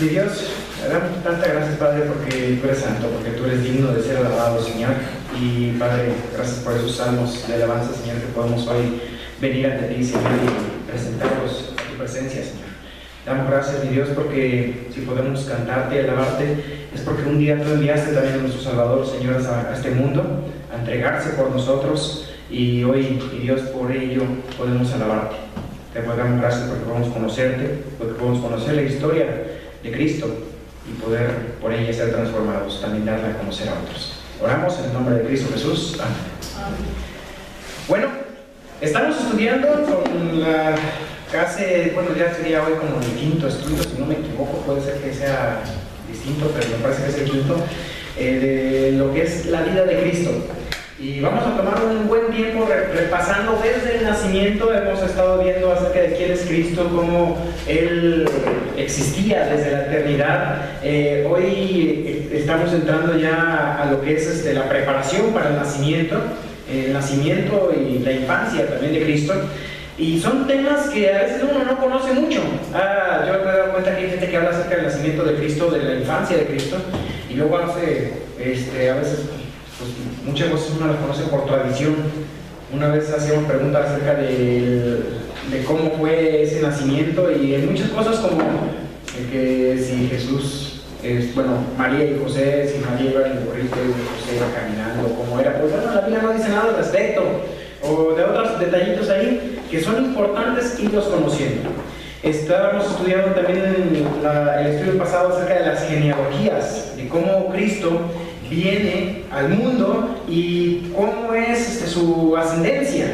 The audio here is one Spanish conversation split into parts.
Mi Dios, damos tantas gracias, Padre, porque tú eres santo, porque tú eres digno de ser alabado, Señor. Y, Padre, gracias por esos salmos de alabanza, Señor, que podemos hoy venir ante ti, Señor, y presentarlos a tu presencia, Señor. Damos gracias, mi Dios, porque si podemos cantarte y alabarte, es porque un día tú enviaste también a nuestro Salvador, Señor, a este mundo, a entregarse por nosotros, y hoy, mi Dios, por ello podemos alabarte. Te damos gracias porque podemos conocerte, porque podemos conocer la historia de Cristo y poder por ella ser transformados, también darla a conocer a otros. Oramos en el nombre de Cristo Jesús. Amén. Amén. Bueno, estamos estudiando con la ya sería hoy como el quinto estudio, si no me equivoco, puede ser que sea distinto, pero me parece que es el quinto, de lo que es la vida de Cristo. Y vamos a tomar un buen tiempo repasando desde el nacimiento. Hemos estado viendo acerca de quién es Cristo, cómo Él existía desde la eternidad. Hoy estamos entrando ya a lo que es la preparación para el nacimiento y la infancia también de Cristo. Y son temas que a veces uno no conoce mucho. Yo me he dado cuenta que hay gente que habla acerca del nacimiento de Cristo, de la infancia de Cristo, y luego hace, a veces, pues, muchas cosas uno las conoce por tradición. Una vez hacíamos preguntas acerca de cómo fue ese nacimiento, y en muchas cosas como que si Jesús, María y José, si María iba en el burrito y José iba caminando, cómo era, pues bueno, la Biblia no dice nada al respecto, o de otros detallitos ahí que son importantes irlos conociendo. Estábamos estudiando también el estudio pasado acerca de las genealogías, de cómo Cristo viene al mundo y cómo es su ascendencia,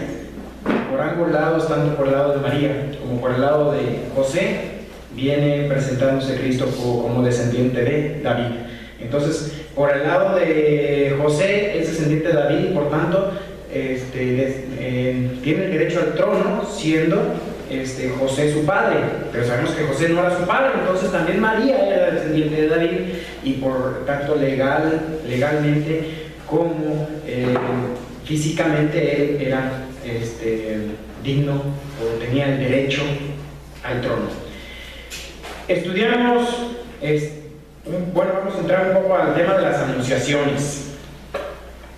por ambos lados, tanto por el lado de María como por el lado de José, viene presentándose Cristo como descendiente de David. Entonces, por el lado de José es descendiente de David y por tanto tiene el derecho al trono, siendo José su padre, pero sabemos que José no era su padre, entonces también María era descendiente de David, y por tanto legalmente como físicamente él era digno o tenía el derecho al trono. Estudiamos, vamos a entrar un poco al tema de las anunciaciones.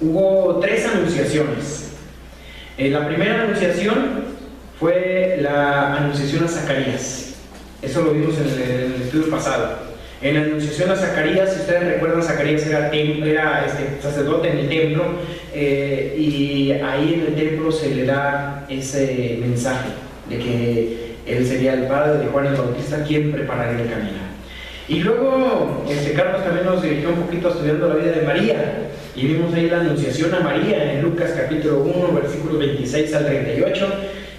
Hubo 3 anunciaciones. La primera anunciación fue la anunciación a Zacarías. Eso lo vimos en el estudio pasado. En la anunciación a Zacarías, si ustedes recuerdan, Zacarías era sacerdote en el templo, y ahí en el templo se le da ese mensaje de que él sería el padre de Juan el Bautista, quien prepararía el camino. Y luego Carlos también nos dirigió un poquito estudiando la vida de María, y vimos ahí la anunciación a María en Lucas capítulo 1, versículos 26 al 38.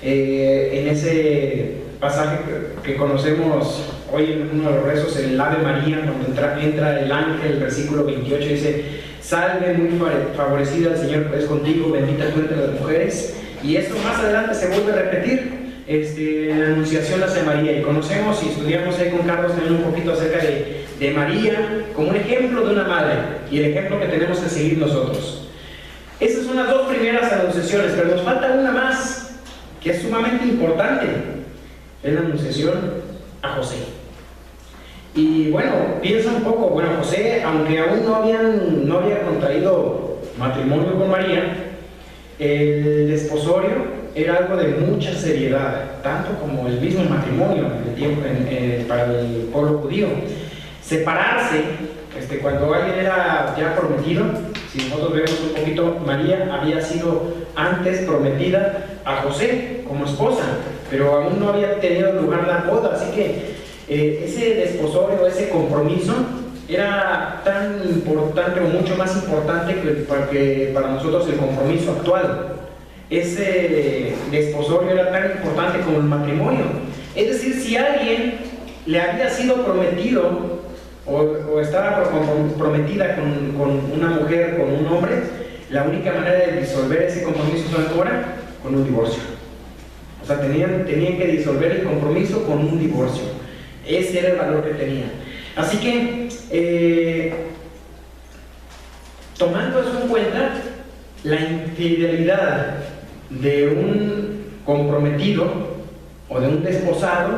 En ese pasaje que conocemos hoy en uno de los rezos, el Ave María, cuando entra el ángel, el versículo 28 dice: salve muy favorecida, el Señor es contigo, bendita tú entre las mujeres. Y esto más adelante se vuelve a repetir en la anunciación hacia María, y conocemos y estudiamos ahí con Carlos también un poquito acerca de María como un ejemplo de una madre y el ejemplo que tenemos que seguir nosotros. Esas son las 2 primeras anunciaciones, pero nos falta una más que es sumamente importante: es la anunciación a José. Y bueno, piensa un poco, José, aunque aún no había contraído matrimonio con María, el desposorio era algo de mucha seriedad, tanto como el mismo matrimonio para el pueblo judío. Separarse, cuando alguien era ya prometido, si nosotros vemos un poquito, María había sido antes prometida a José como esposa, pero aún no había tenido lugar la boda, así que ese desposorio, ese compromiso, era tan importante o mucho más importante que para nosotros el compromiso actual. Ese desposorio era tan importante como el matrimonio. Es decir, si alguien le había sido prometido o estaba comprometida con una mujer, con un hombre, la única manera de disolver ese compromiso era con un divorcio. O sea, tenían que disolver el compromiso con un divorcio. Ese era el valor que tenía. Así que, tomando eso en cuenta, la infidelidad de un comprometido o de un desposado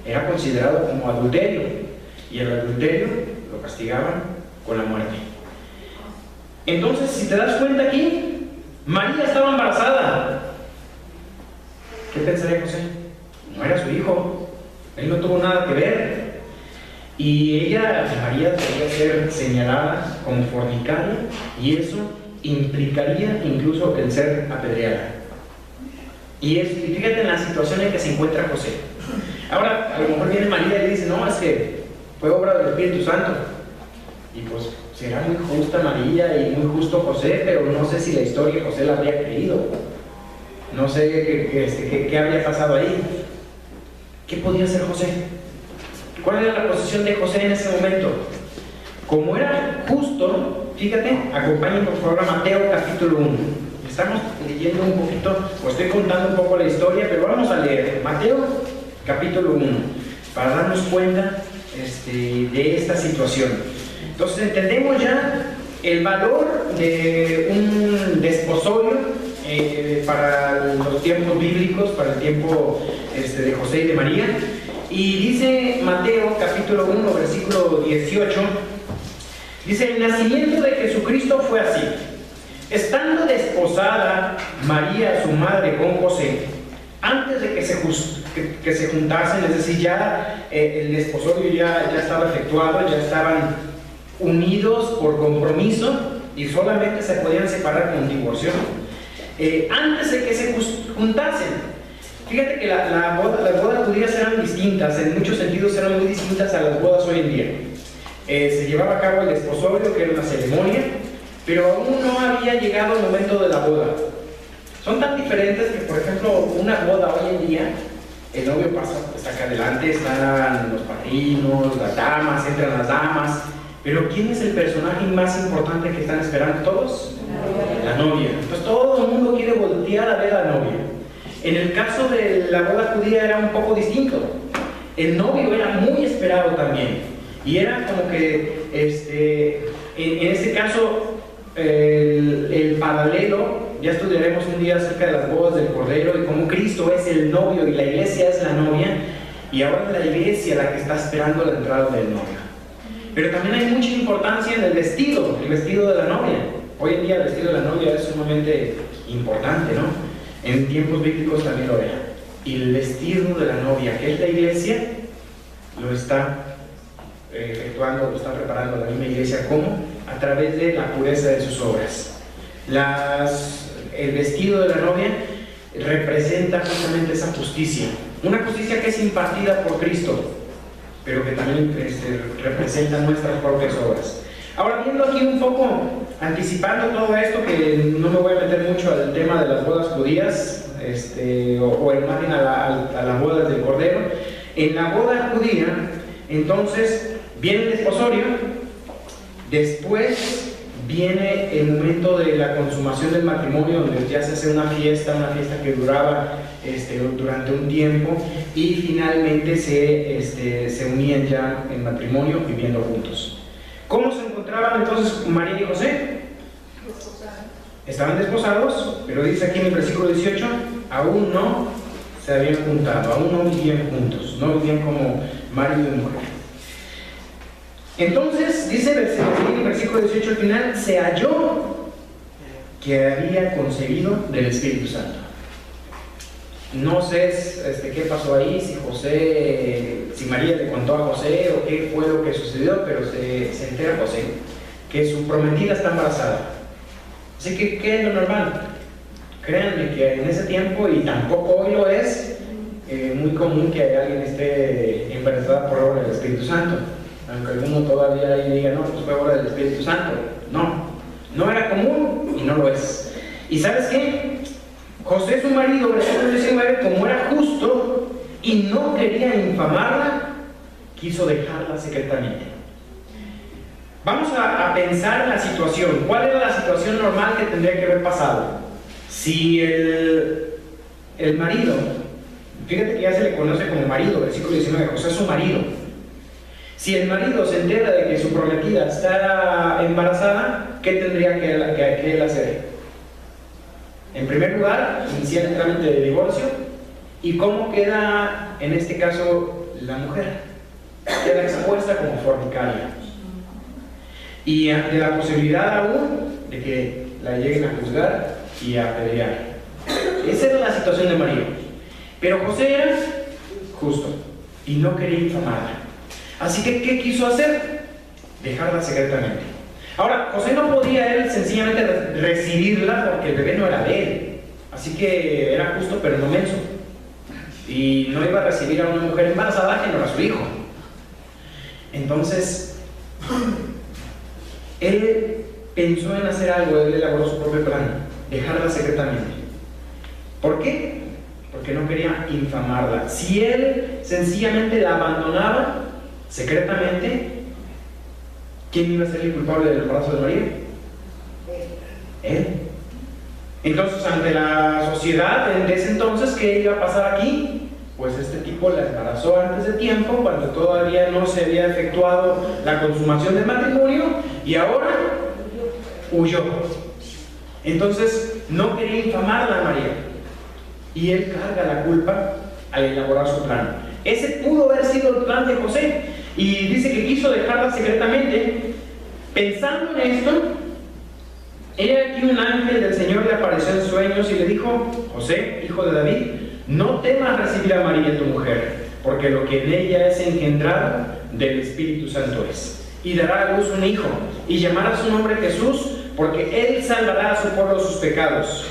era considerado como adulterio. y el adulterio lo castigaban con la muerte. Entonces, si te das cuenta aquí, María estaba embarazada. ¿Qué pensaría José? No era su hijo, él no tuvo nada que ver. Y María, debería ser señalada como fornicaria, y eso implicaría incluso el ser apedreada. Y fíjate en la situación en que se encuentra José. Ahora, a lo mejor viene María y le dice, no, es que fue obra del Espíritu Santo. Y pues será muy justa María y muy justo José, pero no sé si la historia de José la habría creído. No sé qué habría pasado ahí. ¿Qué podía hacer José? ¿Cuál era la posición de José en ese momento? Como era justo, fíjate, acompáñenme por favor a Mateo capítulo 1. Estamos leyendo un poquito, o estoy contando un poco la historia, pero vamos a leer Mateo capítulo 1 para darnos cuenta de esta situación. Entonces entendemos ya el valor de un desposorio para los tiempos bíblicos, para el tiempo de José y de María. Y dice Mateo capítulo 1 versículo 18, dice: el nacimiento de Jesucristo fue así. Estando desposada María, su madre, con José, antes de que se juntasen, es decir, ya el desposorio ya estaba efectuado, ya estaban unidos por compromiso y solamente se podían separar con divorcio. Antes de que se juntasen, fíjate que las bodas judías eran distintas, en muchos sentidos eran muy distintas a las bodas hoy en día. Se llevaba a cabo el desposorio, que era una ceremonia, pero aún no había llegado el momento de la boda. Son tan diferentes que, por ejemplo, una boda hoy en día, el novio está acá adelante, están los padrinos, las damas, entran las damas, pero ¿quién es el personaje más importante que están esperando todos? La novia. Entonces todo el mundo quiere voltear a ver a la novia. En el caso de la boda judía era un poco distinto. El novio era muy esperado también. Y era como que, en este caso, el paralelo, ya estudiaremos un día acerca de las bodas del Cordero y cómo Cristo es el novio y la iglesia es la novia. Y ahora es la iglesia la que está esperando la entrada del novio. Pero también hay mucha importancia en el vestido de la novia. Hoy en día el vestido de la novia es sumamente importante, ¿no? En tiempos bíblicos también lo era. Y el vestido de la novia, que es la iglesia, lo está efectuando, lo está preparando la misma iglesia. ¿Cómo? A través de la pureza de sus obras. El vestido de la novia representa justamente esa justicia. Una justicia que es impartida por Cristo, pero que también representa nuestras propias obras. Ahora, viendo aquí un poco, anticipando todo esto, que no me voy a meter mucho al tema de las bodas judías, o más bien a las bodas del Cordero. En la boda judía, entonces, viene el desposorio, después viene el momento de la consumación del matrimonio, donde ya se hace una fiesta que duraba durante un tiempo, y finalmente se unían ya en matrimonio viviendo juntos. ¿Cómo se encontraban entonces María y José? Estaban desposados, pero dice aquí en el versículo 18, aún no se habían juntado, aún no vivían juntos, no vivían como marido y mujer. Entonces, dice en el versículo 18 al final, se halló que había concebido del Espíritu Santo. No sé qué pasó ahí, si María le contó a José o qué fue lo que sucedió, pero se entera José que su prometida está embarazada. Así que, ¿qué es lo normal? Créanme que en ese tiempo, y tampoco hoy lo es, muy común que alguien esté embarazada por obra del Espíritu Santo. Aunque alguno todavía diga, no, pues fue obra del Espíritu Santo. No era común y no lo es. ¿Y sabes qué? José, su marido, versículo 19, como era justo y no quería infamarla, quiso dejarla secretamente. Vamos a pensar en la situación. ¿Cuál era la situación normal que tendría que haber pasado? Si el marido, fíjate que ya se le conoce como marido, versículo 19, José es su marido. Si el marido se entera de que su prometida está embarazada, ¿qué tendría que él hacer? En primer lugar, iniciar el trámite de divorcio. ¿Y cómo queda en este caso la mujer? queda expuesta como fornicaria. Y ante la posibilidad aún de que la lleguen a juzgar y a apedrear. Esa era la situación de María. Pero José era justo y no quería infamarla. Así que, ¿qué quiso hacer? Dejarla secretamente. Ahora, José no podía él sencillamente recibirla porque el bebé no era de él. Así que era justo pero no menso. Y no iba a recibir a una mujer embarazada que no era su hijo. Entonces, él pensó en hacer algo, él elaboró su propio plan, dejarla secretamente. ¿Por qué? Porque no quería infamarla. Si él sencillamente la abandonaba secretamente, ¿quién iba a ser el culpable del embarazo de María? Él. Entonces, ante la sociedad de ese entonces, ¿qué iba a pasar aquí? Pues este tipo la embarazó antes de tiempo, cuando todavía no se había efectuado la consumación del matrimonio, y ahora huyó. Entonces, no quería infamarla a María, y él carga la culpa al elaborar su plan. Ese pudo haber sido el plan de José, y dice que quiso dejarla secretamente. Pensando en esto, he aquí un ángel del Señor le apareció en sueños y le dijo: José, hijo de David, no temas recibir a María tu mujer, porque lo que en ella es engendrado del Espíritu Santo es. Y dará a luz un hijo, y llamará su nombre Jesús, porque él salvará a su pueblo de sus pecados.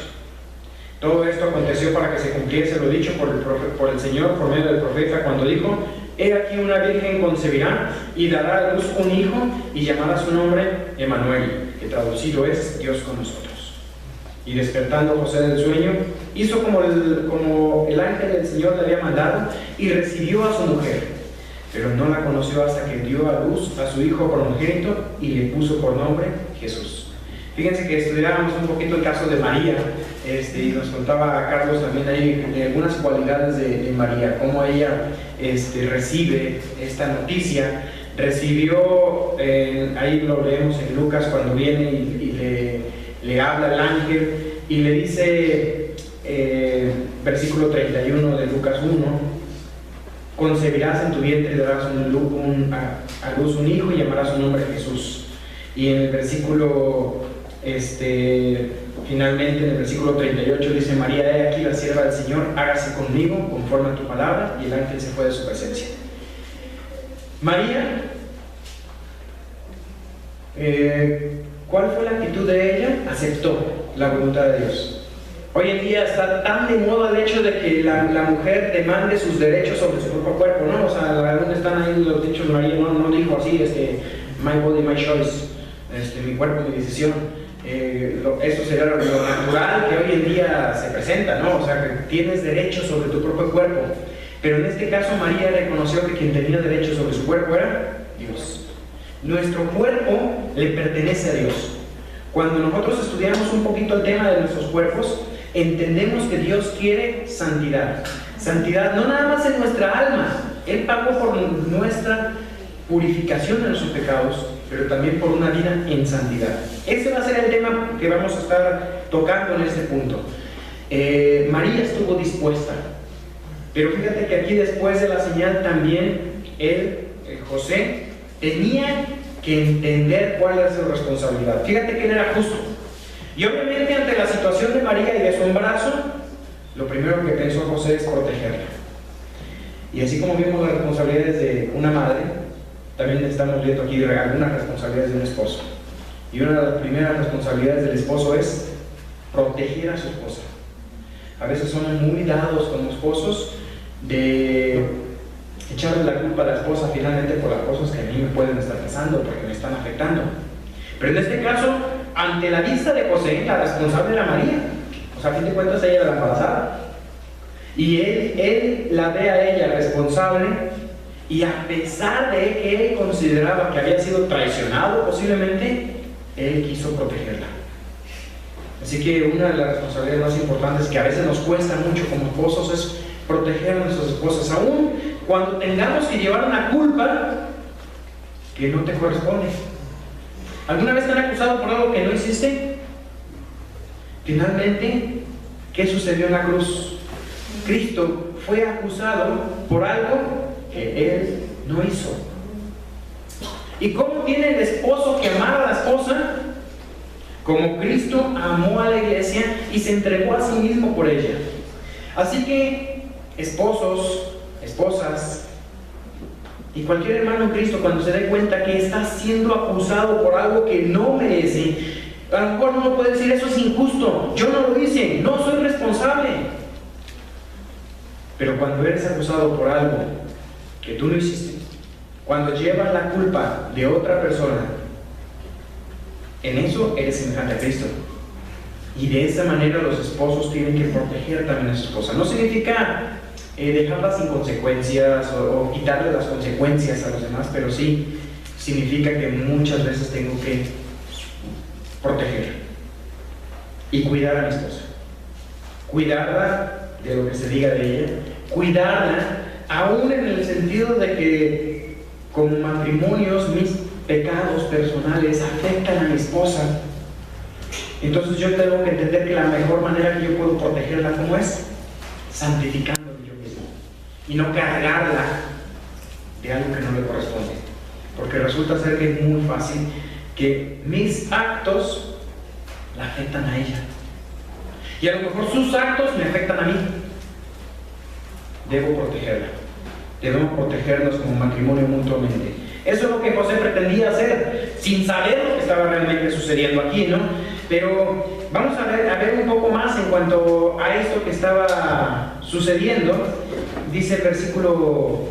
Todo esto aconteció para que se cumpliese lo dicho por el Señor por medio del profeta, cuando dijo: he aquí una virgen concebirá y dará a luz un hijo, y llamará su nombre Emmanuel, que traducido es Dios con nosotros. Y despertando José del sueño, hizo como el ángel del Señor le había mandado, y recibió a su mujer, pero no la conoció hasta que dio a luz a su hijo primogénito y le puso por nombre Jesús. Fíjense que estudiábamos un poquito el caso de María, y nos contaba Carlos también ahí algunas cualidades de María, cómo ella recibe esta noticia. Recibió, ahí lo leemos en Lucas, cuando viene y le habla el ángel y le dice, versículo 31 de Lucas 1, concebirás en tu vientre y darás a luz un hijo y llamarás su nombre Jesús. Y en el versículo, finalmente en el versículo 38 dice: María, he aquí la sierva del Señor, hágase conmigo conforme a tu palabra. Y el ángel se fue de su presencia. María, ¿cuál fue la actitud de ella? Aceptó la voluntad de Dios. Hoy en día está tan de moda el hecho de que la mujer demande sus derechos sobre su propio cuerpo, ¿no? O sea, ¿dónde están ahí los dichos? María no dijo así, my body, my choice, mi cuerpo, mi decisión. Eso sería lo natural que hoy en día se presenta, ¿no? O sea, que tienes derechos sobre tu propio cuerpo. Pero en este caso María reconoció que quien tenía derechos sobre su cuerpo era Dios. Nuestro cuerpo le pertenece a Dios. Cuando nosotros estudiamos un poquito el tema de nuestros cuerpos, entendemos que Dios quiere santidad. Santidad no nada más en nuestra alma. Él pagó por nuestra purificación de nuestros pecados, pero también por una vida en santidad. Ese va a ser el tema que vamos a estar tocando en este punto. María estuvo dispuesta, pero fíjate que aquí, después de la señal, también José, tenía que entender cuál era su responsabilidad. Fíjate que él era justo, y obviamente ante la situación de María y de su embarazo, lo primero que pensó José es protegerla. Y así como vimos las responsabilidades de una madre, también estamos viendo aquí algunas responsabilidades de un esposo. Y una de las primeras responsabilidades del esposo es proteger a su esposa. A veces somos muy dados como esposos de echarle la culpa a la esposa finalmente por las cosas que a mí me pueden estar pasando, porque me están afectando. Pero en este caso, ante la vista de José, la responsable era María. O sea, a fin de cuentas ella era la embarazada. Y él la ve a ella responsable, y a pesar de que él consideraba que había sido traicionado posiblemente, él quiso protegerla. Así que una de las responsabilidades más importantes que a veces nos cuesta mucho como esposos es proteger a nuestras esposas, aún cuando tengamos que llevar una culpa que no te corresponde. ¿Alguna vez te han acusado por algo que no hiciste? Finalmente, ¿qué sucedió en la cruz? Cristo fue acusado por algo que Él no hizo. ¿Y cómo tiene el esposo que amar a la esposa? Como Cristo amó a la iglesia y se entregó a sí mismo por ella. Así que, esposos, esposas, y cualquier hermano en Cristo, cuando se dé cuenta que está siendo acusado por algo que no merece, a lo mejor uno puede decir: eso es injusto, yo no lo hice, no soy responsable. Pero cuando eres acusado por algo que tú no hiciste, cuando llevas la culpa de otra persona, en eso eres semejante a Cristo. Y de esa manera los esposos tienen que proteger también a su esposa. No significa dejarlas sin consecuencias o quitarle las consecuencias a los demás, pero sí significa que muchas veces tengo que proteger y cuidar a mi esposa, cuidarla de lo que se diga de ella, cuidarla aún en el sentido de que como matrimonios mis pecados personales afectan a mi esposa. Entonces yo tengo que entender que la mejor manera que yo puedo protegerla, ¿cómo es? Santificándome yo mismo y no cargarla de algo que no le corresponde, porque resulta ser que es muy fácil que mis actos la afectan a ella y a lo mejor sus actos me afectan a mí. Debo protegerla, debemos protegernos como matrimonio mutuamente. Eso es lo que José pretendía hacer, sin saber lo que estaba realmente sucediendo aquí, ¿no? Pero vamos a ver un poco más en cuanto a esto que estaba sucediendo. Dice el versículo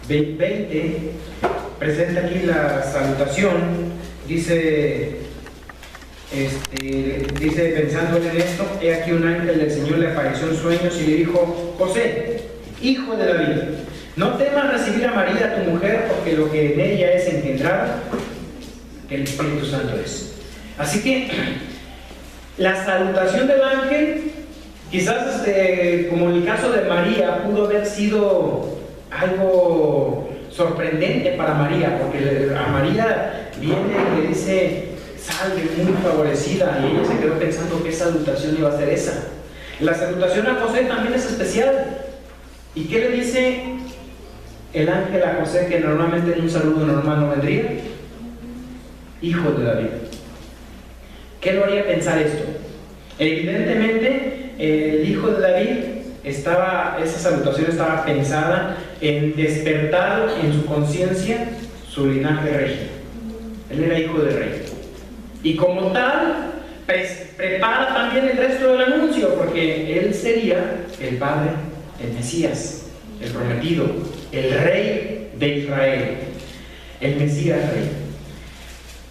20, presenta aquí la salutación. Dice, pensando en esto, he aquí un ángel del Señor le apareció en sueños y le dijo: José, hijo de David, no temas recibir a María tu mujer, porque lo que en ella es engendrado, que el Espíritu Santo es. Así que la salutación del ángel, quizás como en el caso de María, pudo haber sido algo sorprendente para María, porque a María viene y le dice: salve muy favorecida, y ella se quedó pensando qué salutación iba a ser esa. La salutación a José también es especial. ¿Y qué le dice el ángel a José, que normalmente en un saludo normal no vendría? Hijo de David. ¿Qué lo haría pensar esto? Evidentemente el hijo de David esa salutación estaba pensada en despertar en su conciencia su linaje regio. Él era hijo de rey y como tal prepara también el resto del anuncio, porque él sería el padre, el Mesías, el prometido, el rey de Israel, el Mesías rey.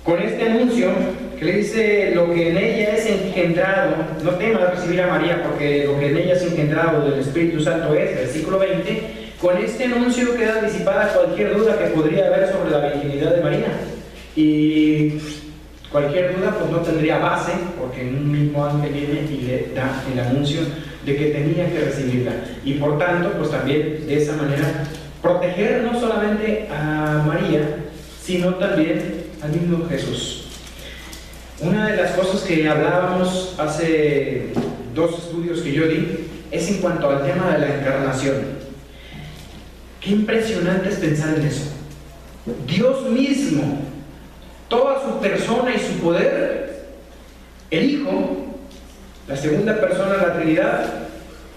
Con este anuncio que le dice: lo que en ella es engendrado, no temas recibir a María, porque lo que en ella es engendrado del Espíritu Santo es, versículo 20. Con este anuncio queda disipada cualquier duda que podría haber sobre la virginidad de María, y cualquier duda pues no tendría base, porque en un mismo ángel viene y le da el anuncio de que tenía que recibirla, y por tanto pues también de esa manera proteger no solamente a María, sino también al mismo Jesús. Una de las cosas que hablábamos hace 2 estudios que yo di es en cuanto al tema de la encarnación. Qué impresionante es pensar en eso. Dios mismo, toda su persona y su poder, el Hijo, la segunda persona de la Trinidad,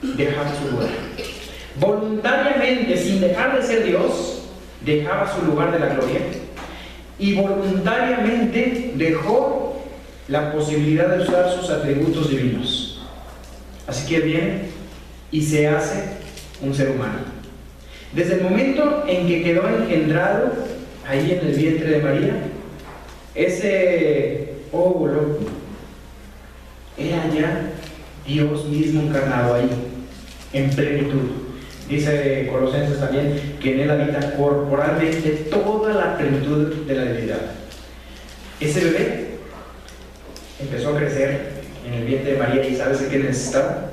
dejaba su lugar. Voluntariamente, sin dejar de ser Dios, dejaba su lugar de la gloria y voluntariamente dejó la posibilidad de usar sus atributos divinos. Así que viene y se hace un ser humano. Desde el momento en que quedó engendrado ahí en el vientre de María, ese óvulo era ya Dios mismo encarnado ahí, en plenitud. Dice Colosenses también que en él habita corporalmente toda la plenitud de la divinidad. Ese bebé empezó a crecer en el vientre de María, y ¿sabes qué necesitaba?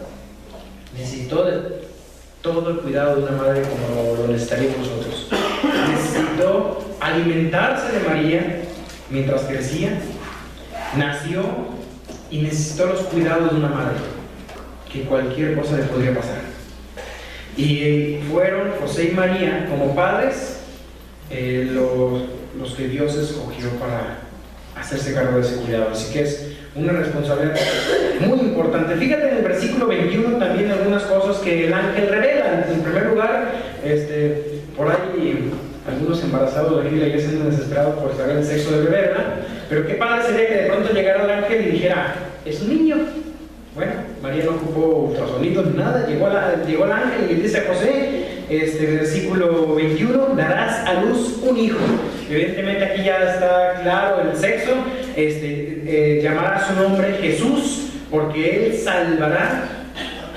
Necesitó de todo el cuidado de una madre como lo necesitaríamos nosotros. Necesitó alimentarse de María mientras crecía, nació y necesitó los cuidados de una madre, que cualquier cosa le podría pasar. Y fueron José y María como padres los que Dios escogió para hacerse cargo de ese cuidado. Así que es una responsabilidad muy importante. Fíjate en el versículo 21 también algunas cosas que el ángel revela. En primer lugar, por ahí algunos embarazados de aquí de la iglesia andan desesperados por saber el sexo del bebé, ¿verdad? Pero qué padre sería que de pronto llegara el ángel y dijera, es un niño. Bueno, María no ocupó ultrasonidos ni nada, llegó el ángel y le dice a José, versículo 21, darás a luz un hijo. Evidentemente aquí ya está claro el sexo, llamará su nombre Jesús, porque él salvará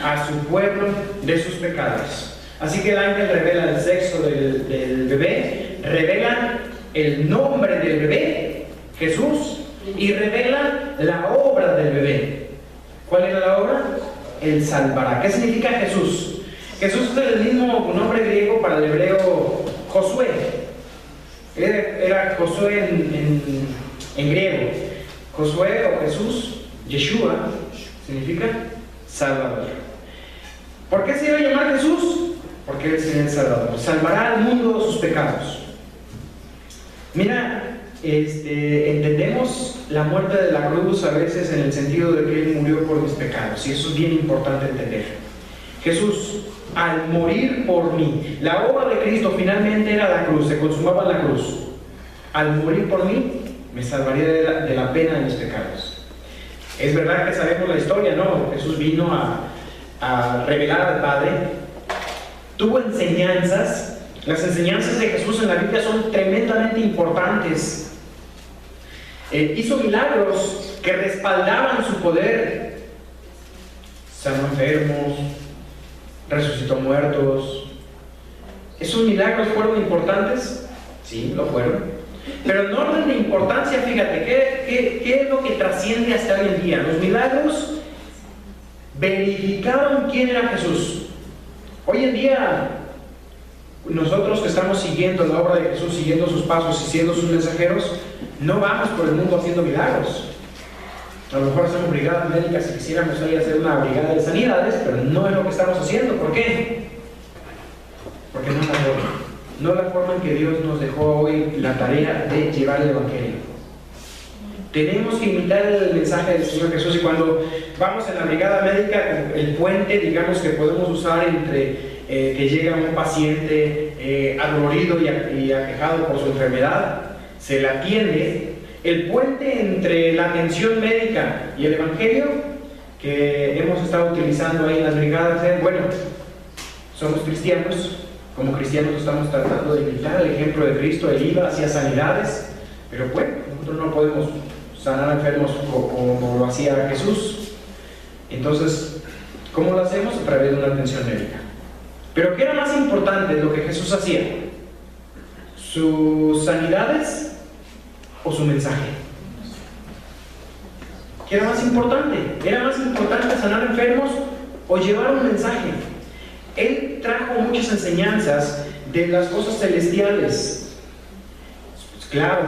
a su pueblo de sus pecados. Así que el ángel revela el sexo del bebé, revela el nombre del bebé, Jesús, y revela la obra del bebé. ¿Cuál era la obra? Él salvará. ¿Qué significa Jesús? Jesús es el mismo nombre griego para el hebreo Josué. Era Josué en griego. Josué o Jesús, Yeshua, significa Salvador. ¿Por qué se iba a llamar Jesús? Porque Él es el Salvador. Salvará al mundo de sus pecados. Mira, entendemos la muerte de la cruz a veces en el sentido de que Él murió por mis pecados, y eso es bien importante entender. Jesús, al morir por mí, la obra de Cristo finalmente era la cruz, se consumaba en la cruz. Al morir por mí, me salvaría de la pena de mis pecados. Es verdad que sabemos la historia, ¿no? Jesús vino a revelar al Padre, tuvo enseñanzas. Las enseñanzas de Jesús en la Biblia son tremendamente importantes. Hizo milagros que respaldaban su poder. Sanó enfermos, resucitó muertos. ¿Esos milagros fueron importantes? Sí, lo fueron. Pero en orden de importancia, fíjate, ¿qué es lo que trasciende hasta hoy en día? Los milagros verificaron quién era Jesús. Hoy en día, nosotros que estamos siguiendo la obra de Jesús, siguiendo sus pasos y siendo sus mensajeros, no vamos por el mundo haciendo milagros. A lo mejor hacemos brigadas médicas si quisiéramos ir a hacer una brigada de sanidades, pero no es lo que estamos haciendo. ¿Por qué? Porque no es la forma. No es la forma en que Dios nos dejó hoy la tarea de llevar el Evangelio. Tenemos que imitar el mensaje del Señor Jesús, y cuando vamos en la brigada médica, el puente, digamos, que podemos usar entre que llega un paciente adolorido y aquejado por su enfermedad, se le atiende. El puente entre la atención médica y el Evangelio que hemos estado utilizando ahí en las brigadas es, bueno, somos cristianos, como cristianos estamos tratando de imitar el ejemplo de Cristo. Él iba hacia sanidades, pero bueno, nosotros no podemos sanar enfermos como lo hacía Jesús. Entonces, ¿cómo lo hacemos? A través de una atención médica. Pero ¿qué era más importante lo que Jesús hacía? ¿Sus sanidades o su mensaje? ¿Qué era más importante? ¿Era más importante sanar enfermos o llevar un mensaje? Él trajo muchas enseñanzas de las cosas celestiales. Pues claro,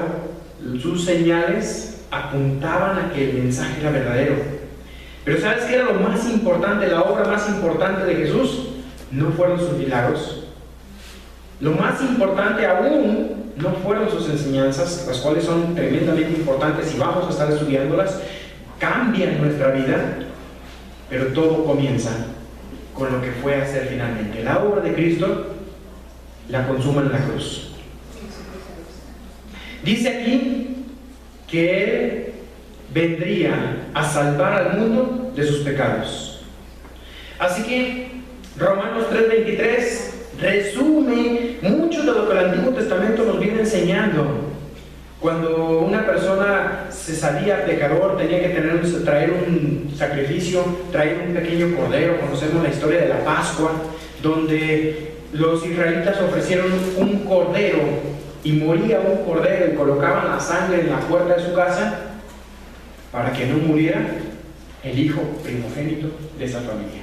sus señales apuntaban a que el mensaje era verdadero. Pero ¿sabes qué era lo más importante? La obra más importante de Jesús no fueron sus milagros. Lo más importante aún no fueron sus enseñanzas, las cuales son tremendamente importantes y vamos a estar estudiándolas. Cambian nuestra vida, pero todo comienza con lo que fue a hacer finalmente. La obra de Cristo la consuma en la cruz. Dice aquí que Él vendría a salvar al mundo de sus pecados. Así que Romanos 3:23 resume mucho de lo que el Antiguo Testamento nos viene enseñando. Cuando una persona se salía pecador, tenía que traer un sacrificio, traer un pequeño cordero. Conocemos la historia de la Pascua, donde los israelitas ofrecieron un cordero y moría un cordero, y colocaban la sangre en la puerta de su casa para que no muriera el hijo primogénito de esa familia.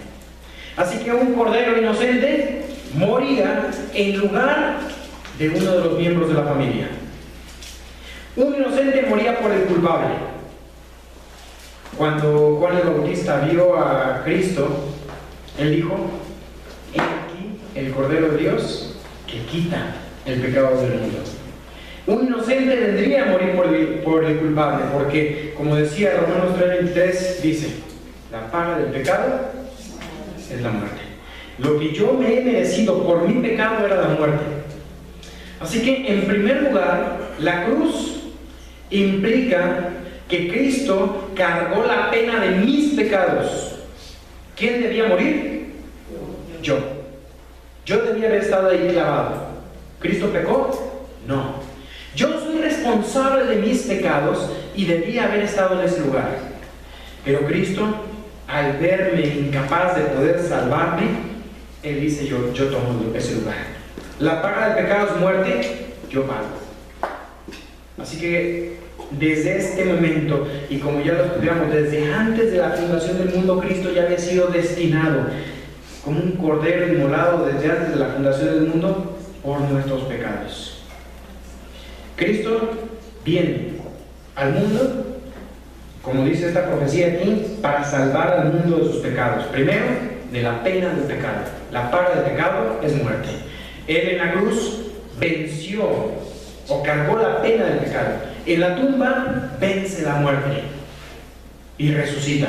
Así que un cordero inocente moría en lugar de uno de los miembros de la familia. Un inocente moría por el culpable. Cuando Juan el Bautista vio a Cristo, él dijo: he aquí el Cordero de Dios que quita el pecado del mundo. Un inocente vendría a morir por el culpable, porque, como decía Romanos 3:23, dice: la paga del pecado es la muerte. Lo que yo me he merecido por mi pecado era la muerte. Así que, en primer lugar, la cruz implica que Cristo cargó la pena de mis pecados. ¿Quién debía morir? Yo. Yo debía haber estado ahí clavado. ¿Cristo pecó? No. Yo soy responsable de mis pecados y debía haber estado en ese lugar. Pero Cristo, al verme incapaz de poder salvarme, Él dice: yo tomo ese lugar. La paga del pecado es muerte, yo pago. Así que desde este momento, y como ya lo estudiamos, desde antes de la fundación del mundo, Cristo ya había sido destinado como un cordero inmolado desde antes de la fundación del mundo por nuestros pecados. Cristo viene al mundo, como dice esta profecía aquí, para salvar al mundo de sus pecados. Primero, de la pena del pecado. La paga del pecado es muerte. Él en la cruz venció o cargó la pena del pecado. En la tumba vence la muerte y resucita.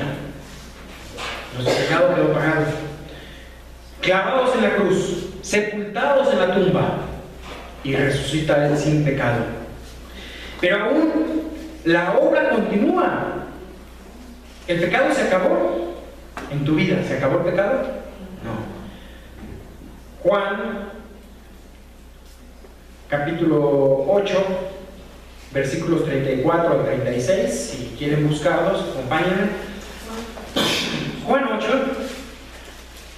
Nuestro pecado quedó pagado. Clavados en la cruz, sepultados en la tumba, y resucita Él sin pecado. Pero aún la obra continúa. ¿El pecado se acabó? ¿En tu vida se acabó el pecado? No. Juan capítulo 8, versículos 34 al 36, si quieren buscarlos, acompáñenme. Juan 8,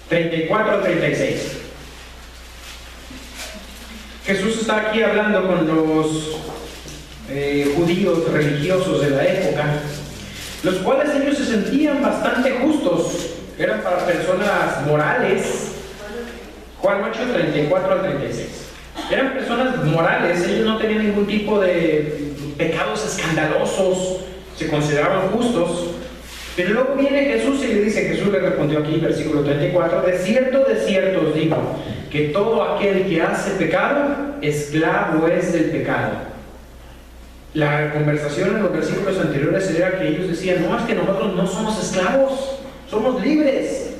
34 al 36. Jesús está aquí hablando con los judíos religiosos de la época, los cuales ellos se sentían bastante justos, eran para personas morales. Juan 8, 34 al 36. Eran personas morales, ellos no tenían ningún tipo de pecados escandalosos, se consideraban justos. Pero luego viene Jesús y le dice, Jesús le respondió aquí, versículo 34, de cierto os digo, que todo aquel que hace pecado, esclavo es del pecado. La conversación en los versículos anteriores era que ellos decían: no, es que nosotros no somos esclavos, somos libres.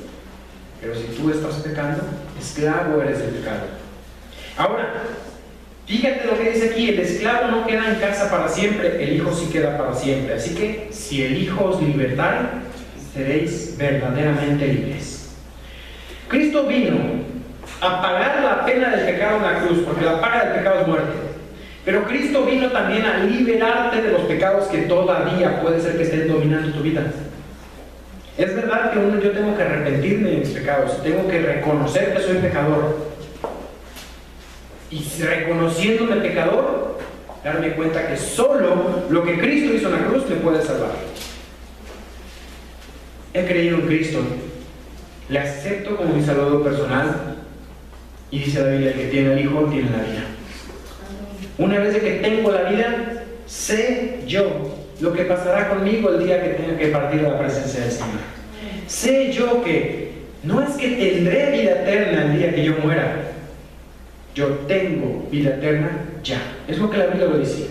Pero si tú estás pecando, esclavo eres del pecado. Ahora, fíjate lo que dice aquí: el esclavo no queda en casa para siempre, el hijo sí queda para siempre. Así que, si el hijo os libertare, seréis verdaderamente libres. Cristo vino a pagar la pena del pecado en la cruz, porque la paga del pecado es muerte. Pero Cristo vino también a liberarte de los pecados que todavía puede ser que estén dominando tu vida. Es verdad que yo tengo que arrepentirme de mis pecados, tengo que reconocer que soy pecador. Y reconociéndome pecador, darme cuenta que solo lo que Cristo hizo en la cruz me puede salvar. He creído en Cristo, le acepto como mi salvador personal, y dice la Biblia: el que tiene al Hijo tiene la vida. Una vez de que tengo la vida, sé yo lo que pasará conmigo el día que tenga que partir a la presencia del Señor. Sé yo que no es que tendré vida eterna el día que yo muera. Yo tengo vida eterna ya. Es lo que la Biblia lo dice.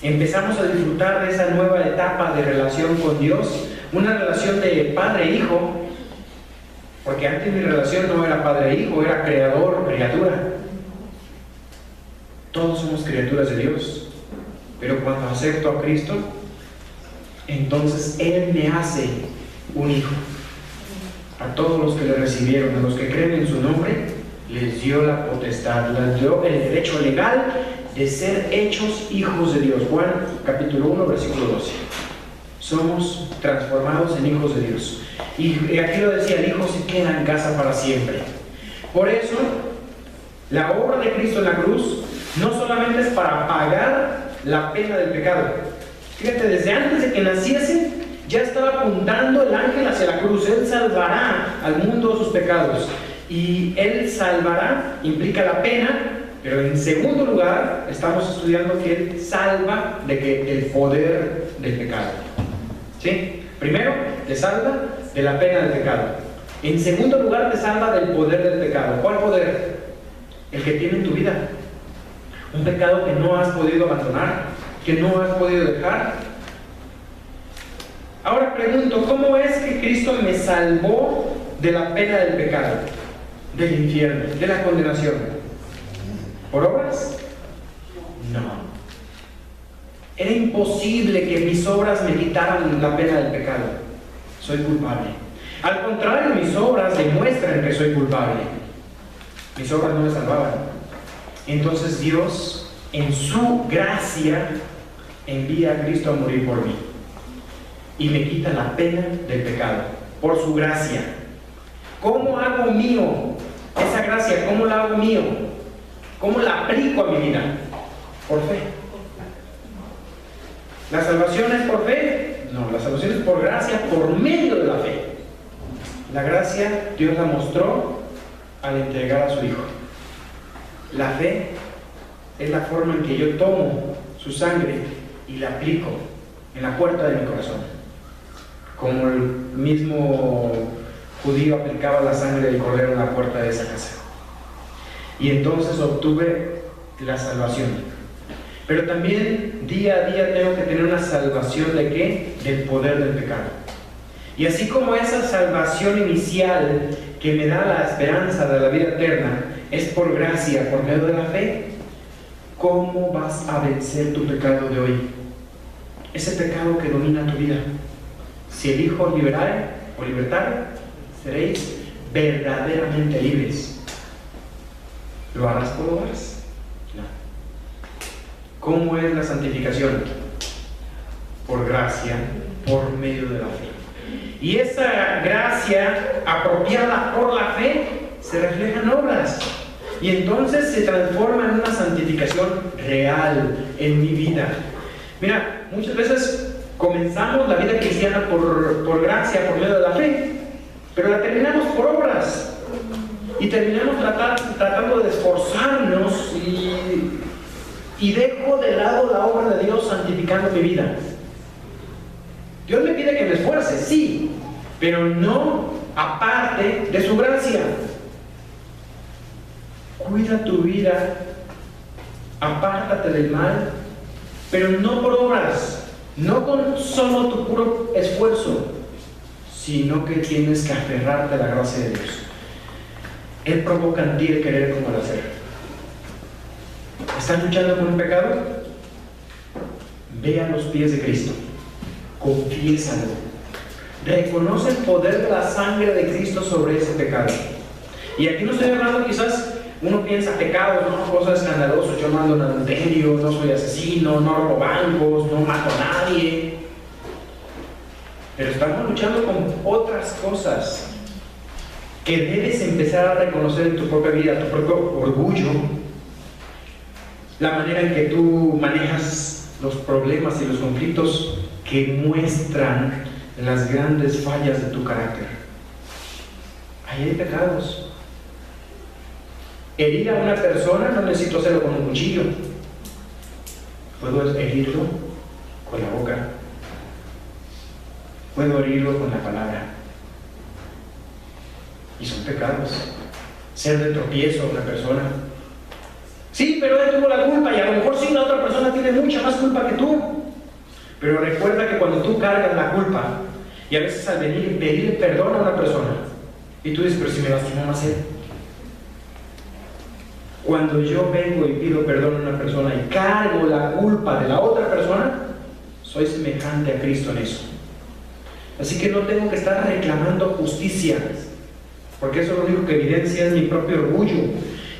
Empezamos a disfrutar de esa nueva etapa de relación con Dios, una relación de padre e hijo, porque antes mi relación no era padre e hijo, era creador, criatura. Todos somos criaturas de Dios, pero cuando acepto a Cristo, entonces Él me hace un hijo. A todos los que le recibieron, a los que creen en su nombre, les dio la potestad, les dio el derecho legal de ser hechos hijos de Dios. Juan capítulo 1, versículo 12. Somos transformados en hijos de Dios. Y aquí lo decía: el hijo se queda en casa para siempre. Por eso, la obra de Cristo en la cruz no solamente es para pagar la pena del pecado. Fíjate, desde antes de que naciese, ya estaba apuntando el ángel hacia la cruz. Él salvará al mundo de sus pecados. Y Él salvará implica la pena, pero en segundo lugar estamos estudiando que Él salva de que el poder del pecado. ¿Sí? Primero, te salva de la pena del pecado. En segundo lugar, te salva del poder del pecado. ¿Cuál poder? El que tiene en tu vida. Un pecado que no has podido abandonar, que no has podido dejar. Ahora pregunto, ¿cómo es que Cristo me salvó de la pena del pecado, del infierno, de la condenación? ¿Por obras? No. Era imposible que mis obras me quitaran la pena del pecado. Soy culpable. Al contrario, mis obras demuestran que soy culpable. Mis obras no me salvaban. Entonces Dios, en su gracia, envía a Cristo a morir por mí y me quita la pena del pecado, por su gracia. ¿Cómo hago mío esa gracia? ¿Cómo la hago mío? ¿Cómo la aplico a mi vida? Por fe. ¿La salvación es por fe? No, la salvación es por gracia, por medio de la fe. La gracia Dios la mostró al entregar a su Hijo. La fe es la forma en que yo tomo su sangre y la aplico en la puerta de mi corazón, como el mismo judío aplicaba la sangre del cordero en la puerta de esa casa. Y entonces obtuve la salvación. Pero también día a día tengo que tener una salvación ¿de qué? Del poder del pecado. Y así como esa salvación inicial que me da la esperanza de la vida eterna es por gracia, por medio de la fe, ¿cómo vas a vencer tu pecado de hoy? Ese pecado que domina tu vida. Si elijo liberar o libertar, seréis verdaderamente libres. ¿Lo harás por obras? No. ¿Cómo es la santificación? Por gracia, por medio de la fe. Y esa gracia apropiada por la fe se refleja en obras. Y entonces se transforma en una santificación real en mi vida. Mira, muchas veces comenzamos la vida cristiana por gracia, por medio de la fe, pero la terminamos por obras. Y terminamos tratando de esforzarnos y dejo de lado la obra de Dios santificando mi vida. Dios me pide que me esfuerce, sí, pero no aparte de su gracia. Cuida tu vida, apártate del mal, pero no por obras, no con solo tu puro esfuerzo, sino que tienes que aferrarte a la gracia de Dios. Él provoca en ti el querer como el hacer. ¿Estás luchando con un pecado? Ve a los pies de Cristo, confiésalo, reconoce el poder de la sangre de Cristo sobre ese pecado. Y aquí no estoy hablando, quizás uno piensa pecados, no cosas escandalosas, yo no ando en adulterio, no soy asesino, no robo bancos, no mato a nadie. Pero estamos luchando con otras cosas que debes empezar a reconocer en tu propia vida, tu propio orgullo, la manera en que tú manejas los problemas y los conflictos que muestran las grandes fallas de tu carácter. Ahí hay pecados. Herir a una persona no necesito hacerlo con un cuchillo. Puedo herirlo con la boca. Puedo herirlo con la palabra. Y son pecados. Ser de tropiezo a una persona. Sí, pero él tuvo la culpa y a lo mejor sí la otra persona tiene mucha más culpa que tú. Pero recuerda que cuando tú cargas la culpa y a veces al venir y pedirle perdón a una persona y tú dices, pero si me lastimó más él. Cuando yo vengo y pido perdón a una persona y cargo la culpa de la otra persona, soy semejante a Cristo en eso. Así que no tengo que estar reclamando justicia, porque eso lo único que evidencia es mi propio orgullo.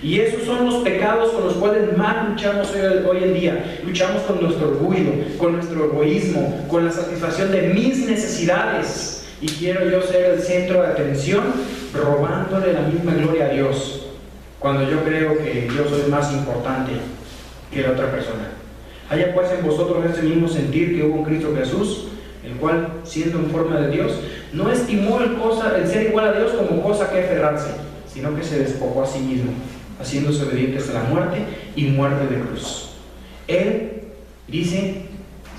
Y esos son los pecados con los cuales más luchamos hoy en día. Luchamos con nuestro orgullo, con nuestro egoísmo, con la satisfacción de mis necesidades. Y quiero yo ser el centro de atención, robándole la misma gloria a Dios, cuando yo creo que yo soy más importante que la otra persona. Haya pues en vosotros ese mismo sentir que hubo en Cristo Jesús, el cual, siendo en forma de Dios, no estimó el ser igual a Dios como cosa que aferrarse, sino que se despojó a sí mismo, haciéndose obediente hasta la muerte y muerte de cruz. Él, dice,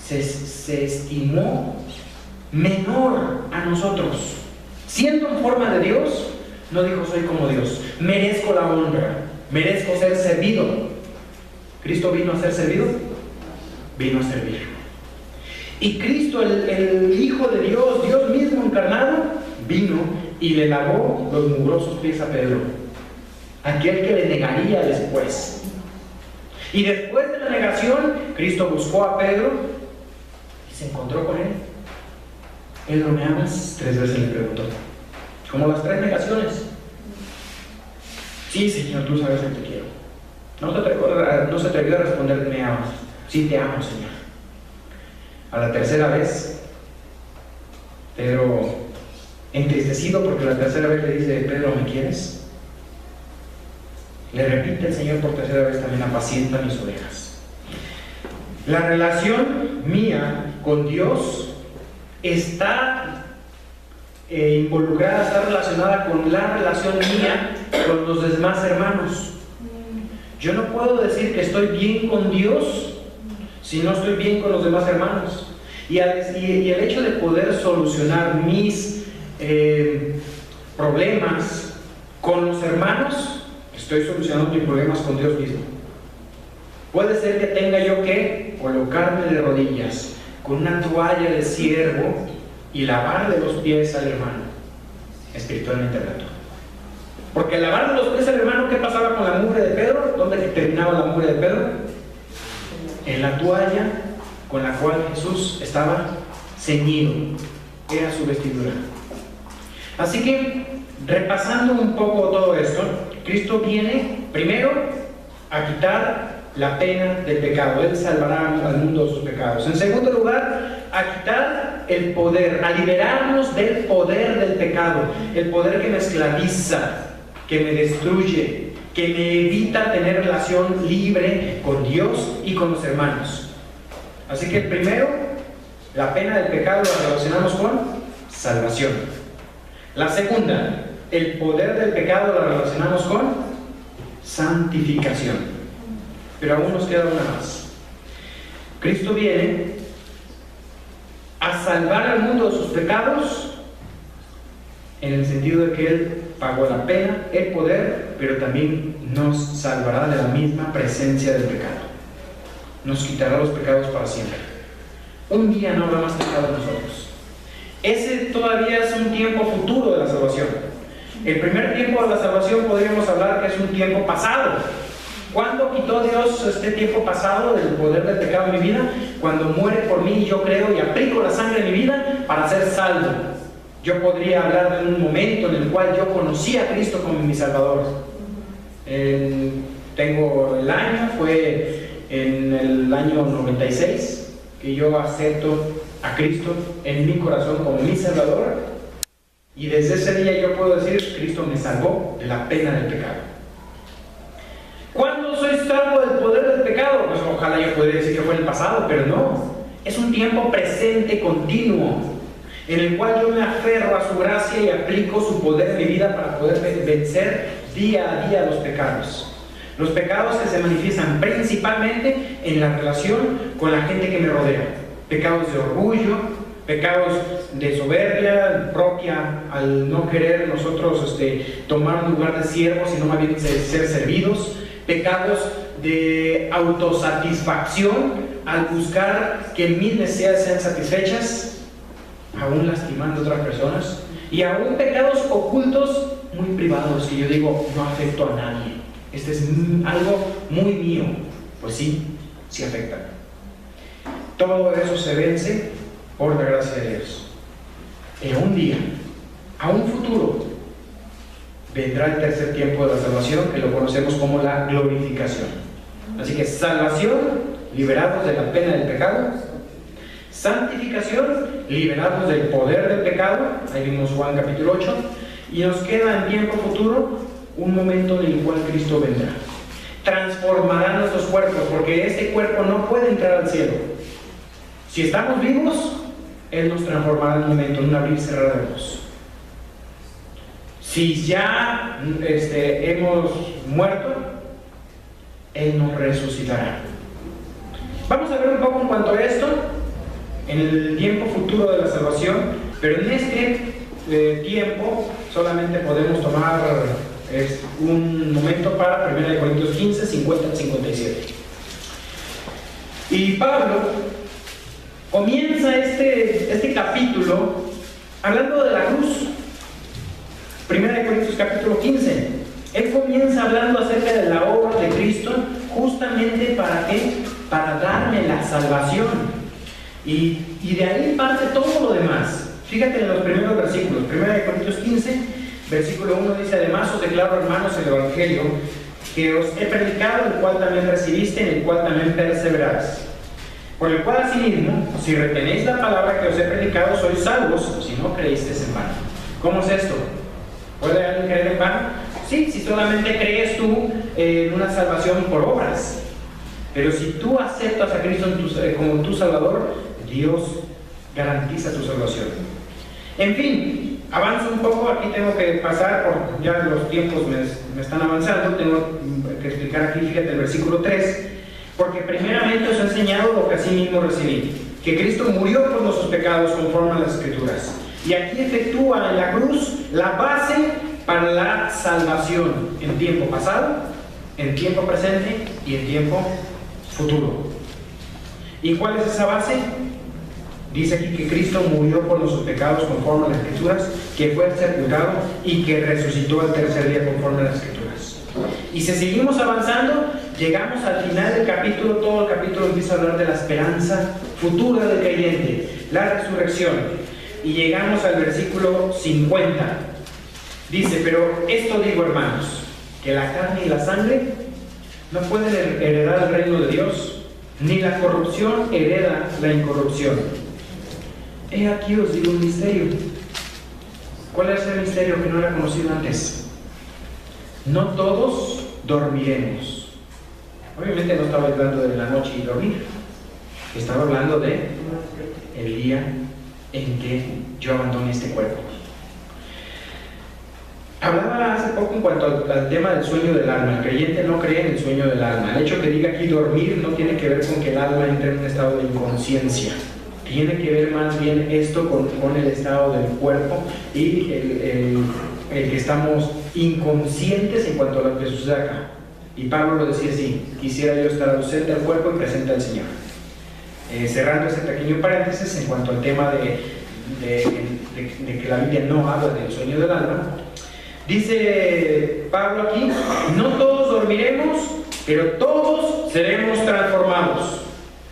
se estimó menor a nosotros. Siendo en forma de Dios, no dijo soy como Dios, merezco la honra, merezco ser servido. ¿Cristo vino a ser servido? Vino a servir. Y Cristo, el Hijo de Dios, Dios mismo encarnado, vino y le lavó los mugrosos pies a Pedro, aquel que le negaría después. Y después de la negación, Cristo buscó a Pedro y se encontró con él. Pedro, ¿me amas? 3 veces le preguntó. Como las 3 negaciones. Sí, Señor, tú sabes que te quiero. No se atrevió a responder, ¿me amas? Sí, te amo, Señor. A la tercera vez, Pedro, entristecido porque la tercera vez le dice, Pedro, ¿me quieres? Le repite el Señor por tercera vez también, apacienta mis ovejas. La relación mía con Dios está involucrada, está relacionada con la relación mía con los demás hermanos. Yo no puedo decir que estoy bien con Dios si no estoy bien con los demás hermanos. Y el hecho de poder solucionar mis problemas con los hermanos, estoy solucionando mis problemas con Dios mismo. Puede ser que tenga yo que colocarme de rodillas con una toalla de siervo y lavarle los pies al hermano, espiritualmente hablando. Porque lavarle los pies al hermano, ¿qué pasaba con la mugre de Pedro? ¿Dónde terminaba la mugre de Pedro? En la toalla con la cual Jesús estaba ceñido, era su vestidura. Así que, repasando un poco todo esto, Cristo viene primero a quitar la pena del pecado. Él salvará al mundo de sus pecados. En segundo lugar, a quitar el poder, a liberarnos del poder del pecado, el poder que me esclaviza, que me destruye, que me evita tener relación libre con Dios y con los hermanos. Así que primero, la pena del pecado la relacionamos con salvación. La segunda, el poder del pecado la relacionamos con santificación. Pero aún nos queda una más. Cristo viene a salvar al mundo de sus pecados, en el sentido de que Él pagó la pena, el poder, pero también nos salvará de la misma presencia del pecado. Nos quitará los pecados para siempre. Un día no habrá más pecado en nosotros. Ese todavía es un tiempo futuro de la salvación. El primer tiempo de la salvación podríamos hablar que es un tiempo pasado. ¿Cuándo quitó Dios este tiempo pasado del poder del pecado en mi vida? Cuando muere por mí y yo creo y aplico la sangre en mi vida para ser salvo. Yo podría hablar de un momento en el cual yo conocí a Cristo como mi Salvador. Tengo el año, fue en el año 96 que yo acepto a Cristo en mi corazón como mi Salvador, y desde ese día yo puedo decir, Cristo me salvó de la pena del pecado. ¿Cuándo soy salvo del poder del pecado? Pues ojalá yo pudiera decir que fue en el pasado, pero no, es un tiempo presente continuo en el cual yo me aferro a su gracia y aplico su poder en mi vida para poder vencer día a día los pecados. Los pecados que se manifiestan principalmente en la relación con la gente que me rodea. Pecados de orgullo, pecados de soberbia propia al no querer nosotros tomar un lugar de siervos, sino más bien ser servidos. Pecados de autosatisfacción al buscar que mis necesidades sean satisfechas, aún lastimando a otras personas. Y aún pecados ocultos muy privados que yo digo, no afecto a nadie. Este es algo muy mío. Pues sí, sí afecta. Todo eso se vence por la gracia de Dios. En un día, a un futuro, vendrá el tercer tiempo de la salvación, que lo conocemos como la glorificación. Así que salvación, liberados de la pena del pecado. Santificación, liberados del poder del pecado. Ahí vimos Juan capítulo 8. Y nos queda en tiempo futuro un momento en el cual Cristo vendrá. Transformará nuestros cuerpos, porque este cuerpo no puede entrar al cielo. Si estamos vivos, Él nos transformará en un momento, en un abrir y cerrar de ojos. Si ya hemos muerto, Él nos resucitará. Vamos a ver un poco en cuanto a esto, en el tiempo futuro de la salvación, pero en este tiempo, solamente podemos tomar un momento para 1 Corintios 15, 50 al 57. Y Pablo comienza este capítulo hablando de la cruz. 1 Corintios capítulo 15. Él comienza hablando acerca de la obra de Cristo, justamente ¿para qué? Para darme la salvación. Y de ahí parte todo lo demás. Fíjate en los primeros versículos. 1 Corintios 15, versículo 1 dice: además os declaro, hermanos, el Evangelio que os he predicado, el cual también recibiste, en el cual también perseveráis. Por el cual asimismo, si retenéis la palabra que os he predicado, sois salvos, si no creísteis en vano. ¿Cómo es esto? ¿Puede alguien creer en vano? Sí, si solamente crees tú en una salvación por obras. Pero si tú aceptas a Cristo como tu Salvador, Dios garantiza tu salvación. En fin, avanzo un poco. Aquí tengo que pasar, por ya los tiempos me están avanzando. Tengo que explicar aquí, fíjate, el versículo 3. Porque primeramente os he enseñado lo que así mismo recibí, que Cristo murió por nuestros pecados conforme a las Escrituras. Y aquí efectúa en la cruz la base para la salvación en tiempo pasado, en tiempo presente y en tiempo futuro. ¿Y cuál es esa base? Dice aquí que Cristo murió por nuestros pecados conforme a las Escrituras, que fue sepultado y que resucitó al tercer día conforme a las Escrituras. Y si seguimos avanzando, llegamos al final del capítulo. Todo el capítulo empieza a hablar de la esperanza futura del creyente, la resurrección. Y llegamos al versículo 50. Dice: pero esto digo, hermanos, que la carne y la sangre no pueden heredar el reino de Dios, ni la corrupción hereda la incorrupción. He aquí os digo un misterio. ¿Cuál es el misterio que no era conocido antes? No todos dormiremos. Obviamente no estaba hablando de la noche y dormir. Estaba hablando de el día en que yo abandone este cuerpo. Hablaba hace poco en cuanto al tema del sueño del alma. El creyente no cree en el sueño del alma. El hecho que diga aquí dormir no tiene que ver con que el alma entre en un estado de inconsciencia. Tiene que ver más bien esto con el estado del cuerpo y el que estamos inconscientes en cuanto a lo que sucede acá. Y Pablo lo decía así: quisiera yo estar ausente al cuerpo y presente al Señor. Cerrando ese pequeño paréntesis en cuanto al tema de que la Biblia no habla del sueño del alma, dice Pablo aquí: no todos dormiremos, pero todos seremos transformados.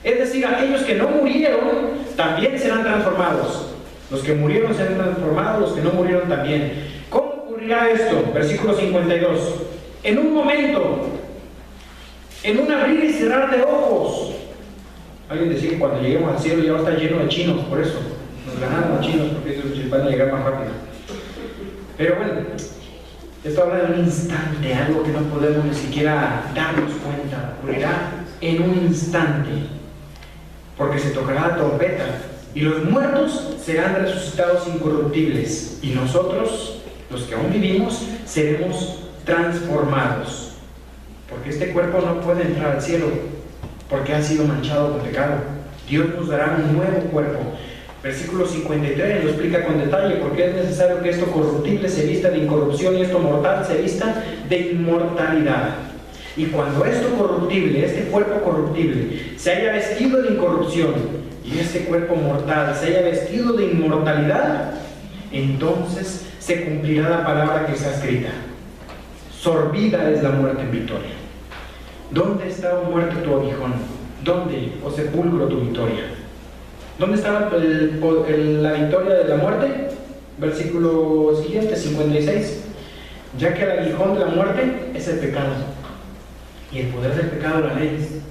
Es decir, aquellos que no murieron también serán transformados. Los que murieron serán transformados, los que no murieron también. ¿Cómo ocurrirá esto? Versículo 52. En un momento, en un abrir y cerrar de ojos. Alguien decía que cuando lleguemos al cielo ya va a estar lleno de chinos, por eso nos ganaron los chinos, porque ellos van a llegar más rápido. Pero bueno, esto habla de un instante, algo que no podemos ni siquiera darnos cuenta. Ocurrirá en un instante, porque se tocará la trompeta y los muertos serán resucitados incorruptibles, y nosotros, los que aún vivimos, seremos transformados, porque este cuerpo no puede entrar al cielo porque ha sido manchado con pecado. Dios nos dará un nuevo cuerpo. Versículo 53 lo explica con detalle: porque es necesario que esto corruptible se vista de incorrupción y esto mortal se vista de inmortalidad. Y cuando esto corruptible, este cuerpo corruptible, se haya vestido de incorrupción y este cuerpo mortal se haya vestido de inmortalidad, entonces se cumplirá la palabra que está escrita: sorbida es la muerte en victoria. ¿Dónde está, oh muerte, tu aguijón? ¿Dónde, oh sepulcro, tu victoria? ¿Dónde estaba la victoria de la muerte? Versículo siguiente, 56. Ya que el aguijón de la muerte es el pecado, y el poder del pecado la ley.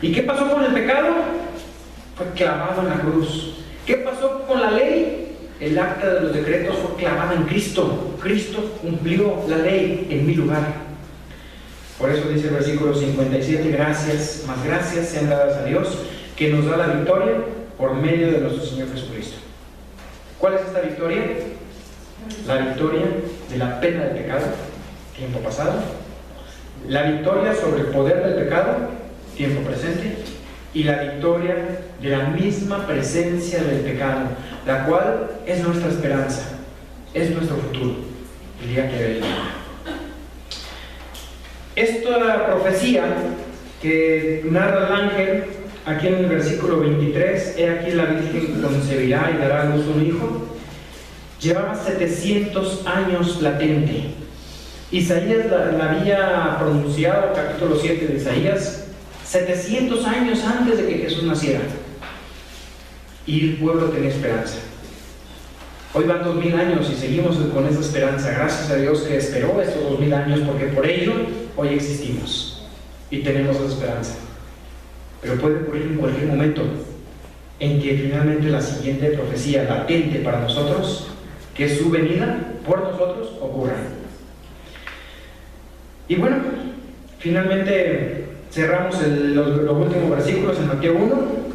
¿Y qué pasó con el pecado? Fue clavado en la cruz. ¿Qué pasó con la ley? El acta de los decretos fue clavada en Cristo. Cristo cumplió la ley en mi lugar. Por eso dice el versículo 57: gracias, más gracias sean dadas a Dios, que nos da la victoria por medio de nuestro Señor Jesucristo. ¿Cuál es esta victoria? La victoria de la pena del pecado, tiempo pasado. La victoria sobre el poder del pecado, tiempo presente. Y la victoria de la misma presencia del pecado, la cual es nuestra esperanza, es nuestro futuro, el día que venga. Esta profecía que narra el ángel, aquí en el versículo 23, he aquí la Virgen concebirá y dará a luz un hijo, llevaba 700 años latente. Isaías la había pronunciado, capítulo 7 de Isaías, 700 años antes de que Jesús naciera. Y el pueblo tenía esperanza. Hoy van 2000 años y seguimos con esa esperanza. Gracias a Dios que esperó estos 2000 años, porque por ello hoy existimos y tenemos esa esperanza. Pero puede ocurrir en cualquier momento en que finalmente la siguiente profecía latente para nosotros, que es su venida por nosotros, ocurra. Y bueno, finalmente cerramos los últimos versículos en Mateo 1.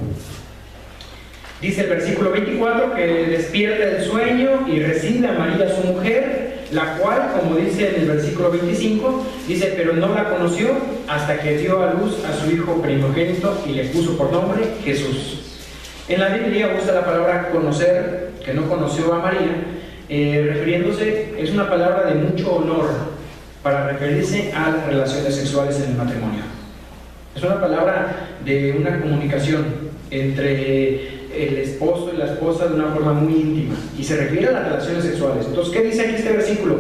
Dice el versículo 24 que despierta del sueño y recibe a María su mujer, la cual, como dice en el versículo 25, dice, pero no la conoció hasta que dio a luz a su hijo primogénito y le puso por nombre Jesús. En la Biblia usa la palabra conocer, que no conoció a María, refiriéndose, es una palabra de mucho honor para referirse a las relaciones sexuales en el matrimonio. Es una palabra de una comunicación entre el esposo y la esposa de una forma muy íntima, y se refiere a las relaciones sexuales. Entonces, ¿qué dice aquí este versículo?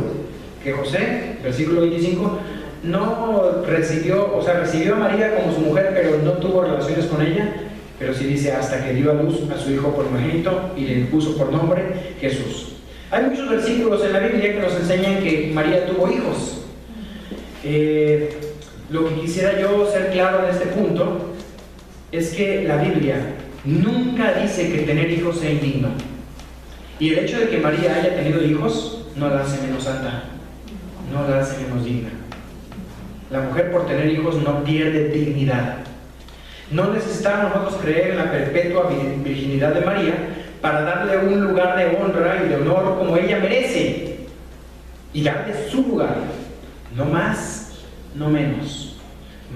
Que José, versículo 25, no recibió, recibió a María como su mujer, pero no tuvo relaciones con ella, pero sí dice hasta que dio a luz a su hijo primogénito y le puso por nombre Jesús. Hay muchos versículos en la Biblia que nos enseñan que María tuvo hijos. Lo que quisiera yo ser claro en este punto es que la Biblia nunca dice que tener hijos sea indigno. Y el hecho de que María haya tenido hijos no la hace menos santa, no la hace menos digna. La mujer por tener hijos no pierde dignidad. No necesitamos nosotros creer en la perpetua virginidad de María para darle un lugar de honra y de honor como ella merece, y darle su lugar, no más, no menos.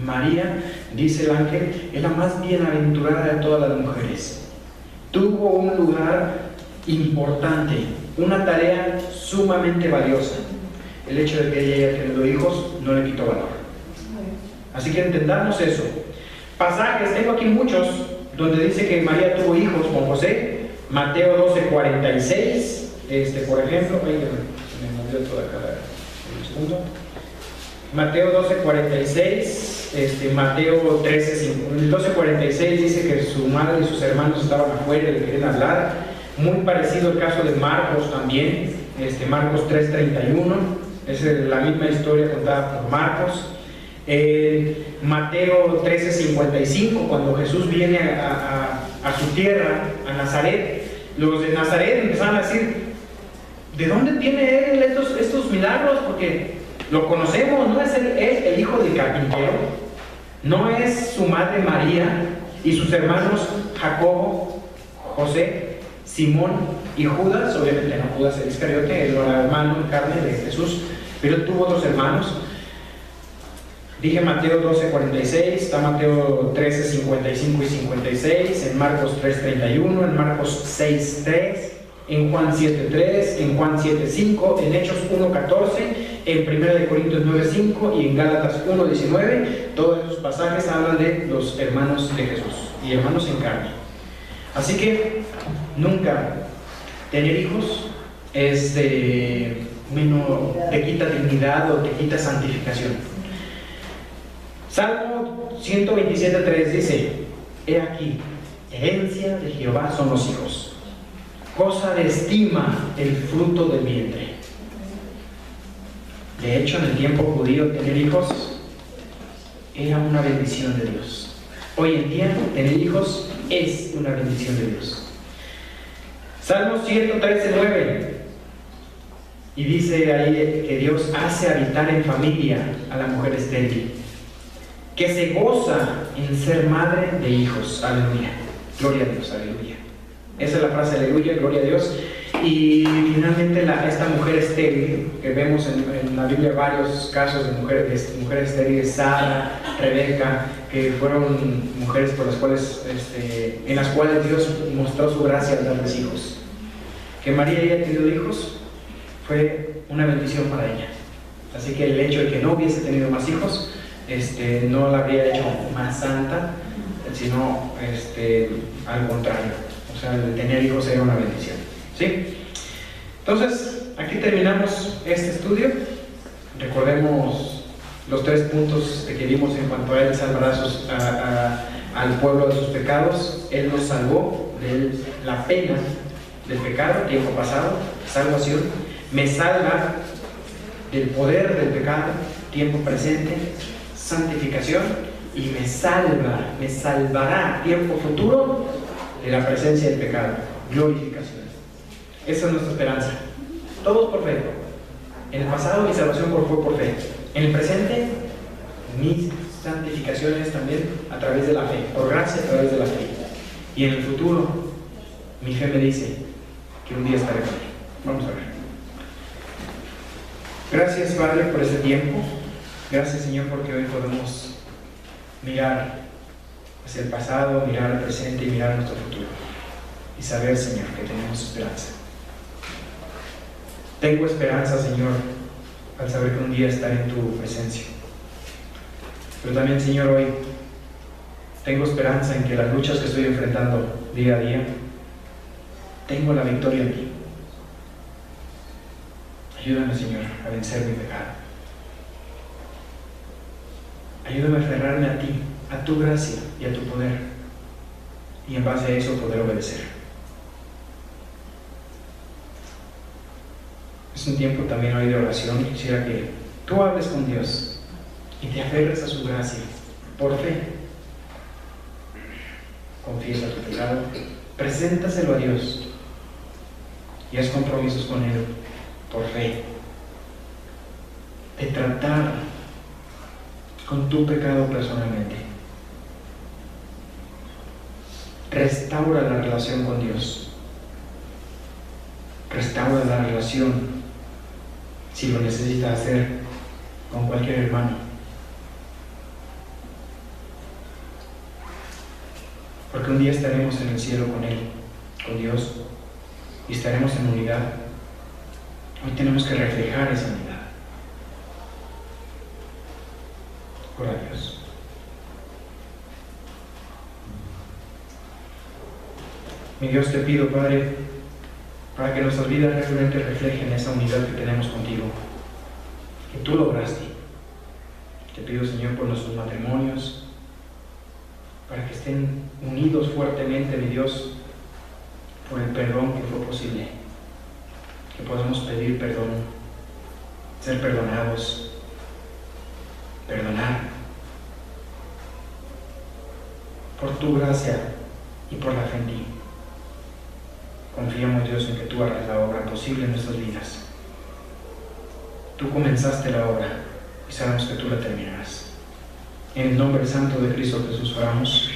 María, dice el ángel, es la más bienaventurada de todas las mujeres. Tuvo un lugar importante, una tarea sumamente valiosa. El hecho de que ella haya tenido hijos no le quitó valor. Así que entendamos eso. Pasajes, tengo aquí muchos, donde dice que María tuvo hijos con José. Mateo 12:46, por ejemplo, me movió toda acá un segundo. Mateo 12:46. Mateo 12:46 dice que su madre y sus hermanos estaban afuera y le querían hablar. Muy parecido el caso de Marcos también, Marcos 3:31, es la misma historia contada por Marcos. Mateo 13:55, cuando Jesús viene a su tierra, a Nazaret, los de Nazaret empezaron a decir, ¿de dónde tiene él estos milagros? Porque lo conocemos, no es el hijo del carpintero, no es su madre María y sus hermanos Jacobo, José, Simón y Judas. Obviamente no Judas el Iscariote, él no era hermano en carne de Jesús, pero él tuvo dos hermanos. Dije Mateo 12:46, está Mateo 13:55 y 56, en Marcos 3:31, en Marcos 6:3, en Juan 7:3, en Juan 7:5, en Hechos 1:14, en 1 Corintios 9:5 y en Gálatas 1:19. Todos esos pasajes hablan de los hermanos de Jesús y hermanos en carne. Así que nunca tener hijos te quita dignidad o te quita santificación. Salmo 127:3 dice, he aquí, herencia de Jehová son los hijos, cosa de estima el fruto del vientre. De hecho, en el tiempo judío tener hijos era una bendición de Dios. Hoy en día tener hijos es una bendición de Dios. Salmo 113:9, y dice ahí que Dios hace habitar en familia a la mujer estéril, que se goza en ser madre de hijos. Aleluya, gloria a Dios, aleluya. Esa es la frase, aleluya, gloria a Dios. Y finalmente esta mujer estéril, que vemos en la Biblia varios casos de mujeres estériles, Sara, Rebeca, que fueron mujeres por las cuales, en las cuales Dios mostró su gracia al darles hijos. Que María haya tenido hijos fue una bendición para ella. Así que el hecho de que no hubiese tenido más hijos no la habría hecho más santa, sino al contrario. O sea, el tener hijos era una bendición. ¿Sí? Entonces, aquí terminamos este estudio. Recordemos los 3 puntos que vimos en cuanto a Él salvará al pueblo de sus pecados. Él nos salvó de la pena del pecado, tiempo pasado, salvación. Me salva del poder del pecado, tiempo presente, santificación. Y me salvará, tiempo futuro, de la presencia del pecado, glorificación. Esa es nuestra esperanza. Todos por fe. En el pasado mi salvación fue por fe. En el presente mis santificaciones también a través de la fe, por gracia a través de la fe. Y en el futuro mi fe me dice que un día estaré con Él. Vamos a ver. Gracias, Padre, por este tiempo. Gracias, Señor, porque hoy podemos mirar hacia el pasado, mirar al presente y mirar nuestro futuro. Y saber, Señor, que tenemos esperanza. Tengo esperanza, Señor, al saber que un día estaré en tu presencia. Pero también, Señor, hoy tengo esperanza en que las luchas que estoy enfrentando día a día, tengo la victoria en ti. Ayúdame, Señor, a vencer mi pecado. Ayúdame a aferrarme a ti, a tu gracia y a tu poder, y en base a eso poder obedecer. Es un tiempo también hoy de oración. Quisiera que tú hables con Dios y te aferres a su gracia por fe. Confiesa tu pecado, preséntaselo a Dios y haz compromisos con Él por fe, de tratar con tu pecado personalmente. Restaura la relación con Dios. Restaura la relación, si lo necesitas hacer, con cualquier hermano. Porque un día estaremos en el cielo con Él, con Dios, y estaremos en unidad. Hoy tenemos que reflejar esa unidad. Ora a Dios. Mi Dios, te pido, Padre, para que nuestras vidas realmente reflejen esa unidad que tenemos contigo, que tú lograste. Te pido, Señor, por nuestros matrimonios, para que estén unidos fuertemente, mi Dios, por el perdón que fue posible, que podamos pedir perdón, ser perdonados, perdonar, por tu gracia y por la fe en ti. Confiamos, Dios, en que tú harás la obra posible en nuestras vidas. Tú comenzaste la obra y sabemos que tú la terminarás. En el nombre santo de Cristo Jesús oramos.